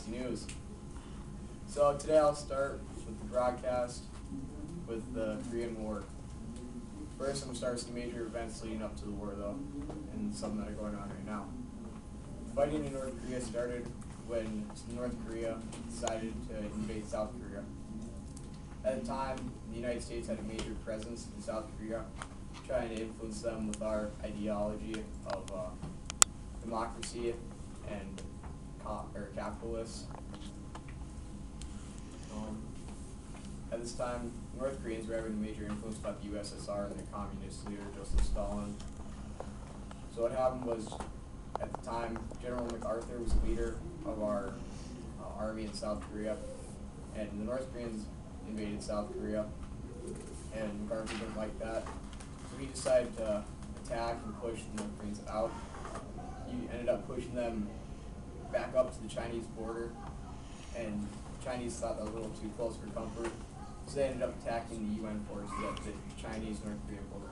NBC News. So today I'll start with the broadcast with the Korean War. First, I'm going to start with some major events leading up to the war, though, and some that are going on right now. Fighting in North Korea started when North Korea decided to invade South Korea. At the time, the United States had a major presence in South Korea, trying to influence them with our ideology of democracy and capitalists. At this time, North Koreans were having a major influence by the USSR and their communist leader, Joseph Stalin. So what happened was, at the time, General MacArthur was the leader of our army in South Korea, and the North Koreans invaded South Korea, and MacArthur didn't like that. So he decided to attack and push the North Koreans out. He ended up pushing them back up to the Chinese border, and the Chinese thought that was a little too close for comfort, so they ended up attacking the UN forces at the Chinese-North Korea border.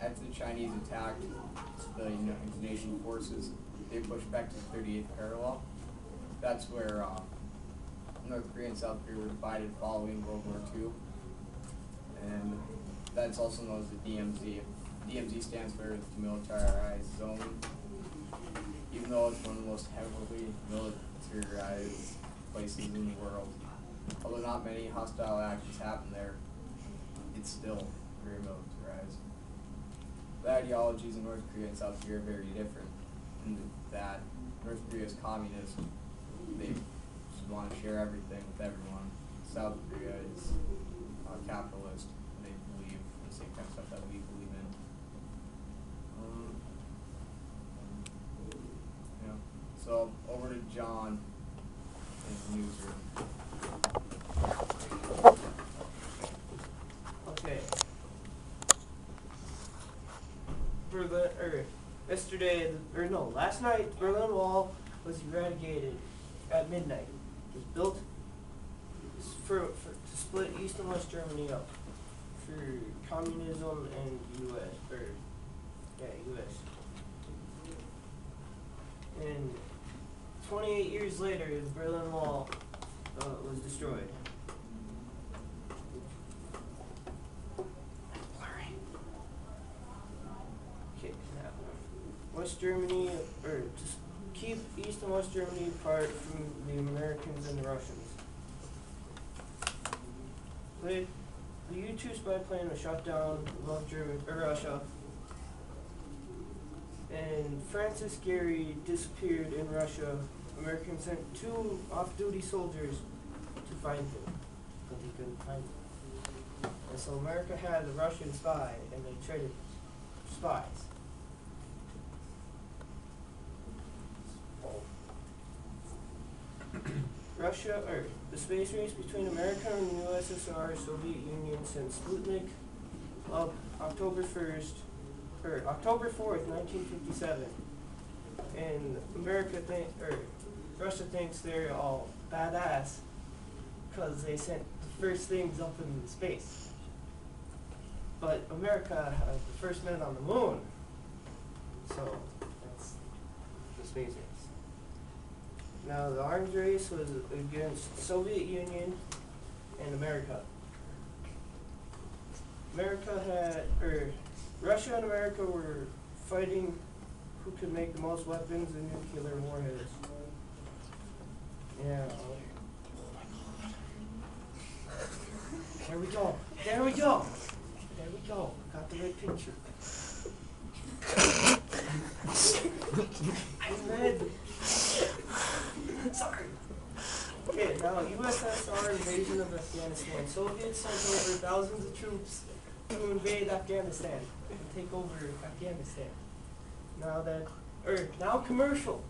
After the Chinese attacked the United Nations forces, they pushed back to the 38th parallel. That's where North Korea and South Korea were divided following World War II. And that's also known as the DMZ. DMZ stands for Demilitarized Zone, even though it's one of the most heavily militarized places in the world. Although not many hostile actions happen there, it's still very militarized. The ideologies in North Korea and South Korea are very different in that North Korea is communist. They just want to share everything with everyone. South Korea is capitalist. They believe in the same kind of stuff that we believe in. So over to John in the newsroom. Okay. Last night, the Berlin Wall was eradicated at midnight. It was built to split East and West Germany up for communism and US. And 28 years later, the Berlin Wall was destroyed. Okay, now West Germany, or just keep East and West Germany apart from the Americans and the Russians. The U-2 spy plane was shot down above Russia, and Francis Gehry disappeared in Russia. Americans sent 2 off-duty soldiers to find him, but they couldn't find him. And so America had a Russian spy, and they traded spies. The space race between America and the USSR, Soviet Union, sent Sputnik up October 4th, 1957. And Russia thinks they're all badass because they sent the first things up in space. But America has the first men on the moon. So that's the space race. Now the arms race was against Soviet Union and America. Russia and America were fighting who could make the most weapons and nuclear warheads. Yeah. There we go. There we go. There we go. Got the right picture. I'm ready. Sorry. Okay, now USSR invasion of Afghanistan. Soviets sent over thousands of troops to invade Afghanistan and take over Afghanistan. Now commercial.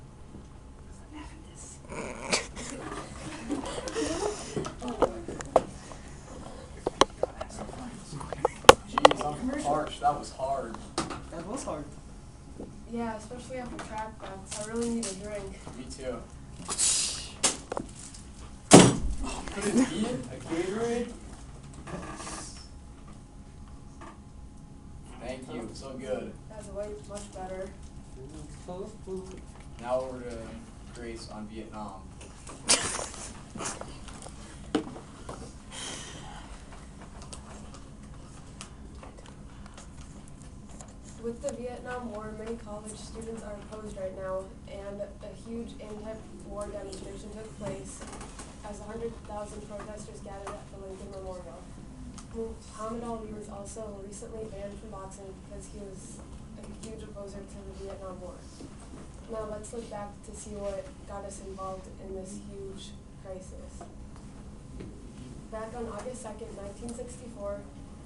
Jeez, I'm harsh. That was hard. That was hard. Yeah, especially after track practice. I really need a drink. Me too. Could it be a Gatorade? Thank you. So good. That's way much better. Now over to Grace on Vietnam. With the Vietnam War, many college students are opposed right now, and a huge anti-war demonstration took place as 100,000 protesters gathered at the Lincoln Memorial. Muhammad Ali was also recently banned from boxing because he was a huge opposer to the Vietnam War. Now let's look back to see what got us involved in this huge crisis. Back on August 2nd, 1964,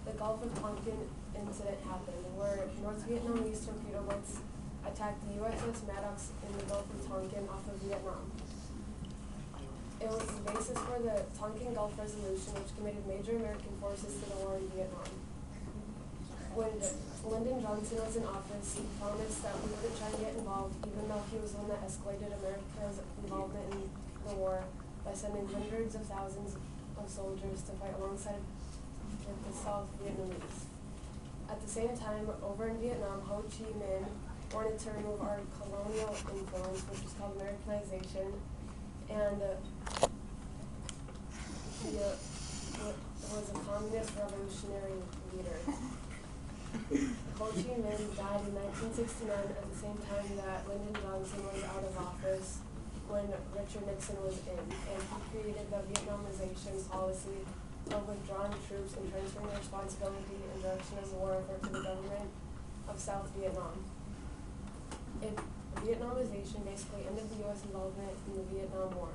the Gulf of Tonkin incident happened, where North Vietnamese torpedo boats attacked the USS Maddox in the Gulf of Tonkin off of Vietnam. It was the basis for the Tonkin Gulf Resolution, which committed major American forces to the war in Vietnam. When Lyndon Johnson was in office, he promised that we wouldn't try to get involved, even though he was the one that escalated America's involvement in the war by sending hundreds of thousands of soldiers to fight alongside with the South Vietnamese. At the same time, over in Vietnam, Ho Chi Minh wanted to remove our colonial influence, which is called Americanization, and he was a communist revolutionary leader. Ho Chi Minh died in 1969 at the same time that Lyndon Johnson was out of office when Richard Nixon was in, and he created the Vietnamization policy of withdrawing troops and transferring the responsibility and direction of the war effort to the government of South Vietnam. Vietnamization basically ended the U.S. involvement in the Vietnam War.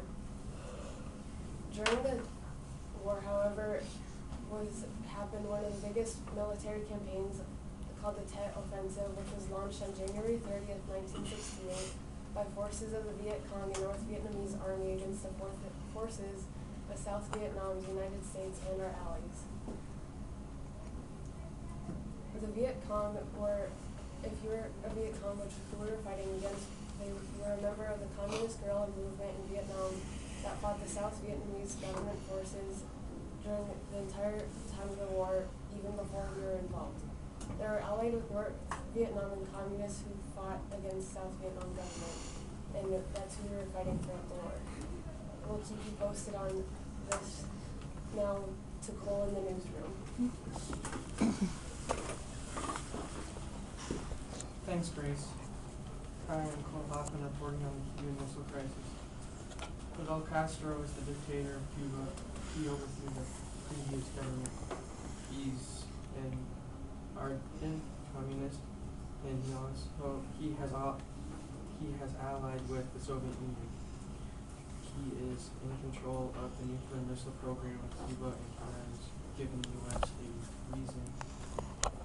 During the war, however, happened one of the biggest military campaigns called the Tet Offensive, which was launched on January 30th, 1968 by forces of the Viet Cong and North Vietnamese Army against the forces of South Vietnam, the United States, and our allies. The Viet Cong were, if you were a Viet Cong, which we were fighting against, you were a member of the Communist guerrilla movement in Vietnam that fought the South Vietnamese government forces during the entire time of the war, even before we were involved. They were allied with North Vietnam and communists who fought against South Vietnam government, and that's who we were fighting throughout the war. We'll keep you posted on this. Now to Cole in the newsroom. Thanks, Grace. Hi, I'm Cole Hoffman, reporting on the Cuban Missile Crisis. Fidel Castro is the dictator of Cuba. He overthrew the previous government. He's an ardent communist, and he has allied with the Soviet Union. He is in control of the nuclear missile program of Cuba and has given the U.S. a reason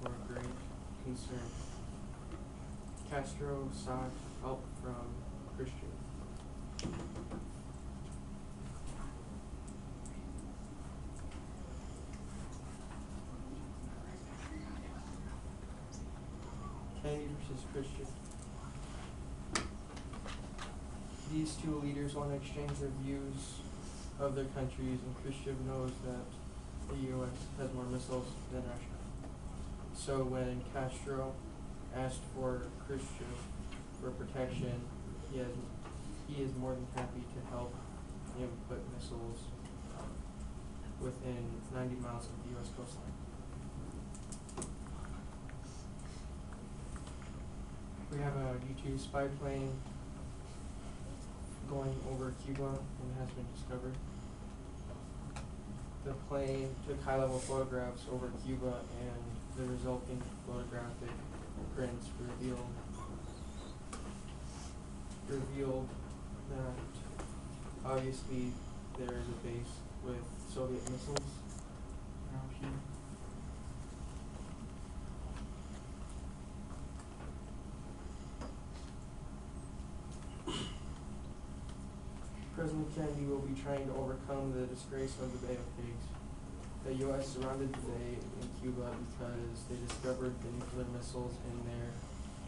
for great concern. Castro sought help from Christians. Kennedy versus Khrushchev. These two leaders want to exchange their views of their countries, and Khrushchev knows that the U.S. has more missiles than Russia. So when Castro asked for Khrushchev for protection, he is more than happy to help him put missiles within 90 miles of the U.S. coastline. We have a U-2 spy plane going over Cuba and has been discovered. The plane took high-level photographs over Cuba, and the resulting photographic prints revealed that obviously there is a base with Soviet missiles around here. President Kennedy will be trying to overcome the disgrace of the Bay of Pigs. The U.S. surrounded the Bay in Cuba because they discovered the nuclear missiles in their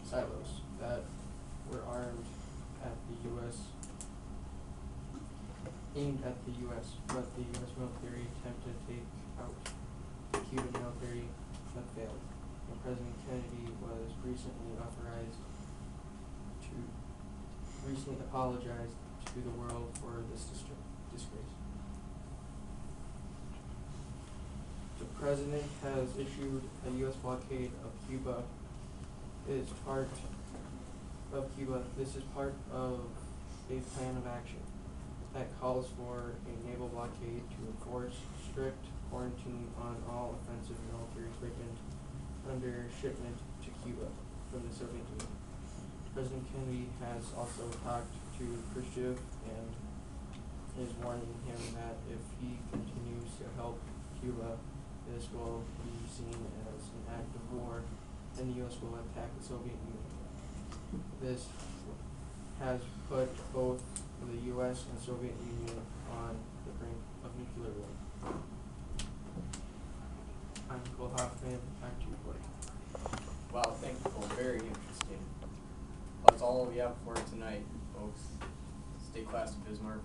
silos that were armed at the U.S., aimed at the U.S., but the U.S. military attempted to take out the Cuban military but failed. And President Kennedy was recently authorized to recently apologized to the world for this disgrace. The president has issued a U.S. blockade of Cuba. It is part of Cuba. This is part of a plan of action that calls for a naval blockade to enforce strict quarantine on all offensive military equipment under shipment to Cuba from the Soviet Union. President Kennedy has also talked to Khrushchev and is warning him that if he continues to help Cuba, this will be seen as an act of war, and the U.S. will attack the Soviet Union. This has put both the U.S. and Soviet Union on the brink of nuclear war. I'm Cole Hoffman, back to you, Cory. Wow, thank you, Cole. Very interesting. That's all we have for tonight, folks. Stay classy, Bismarck.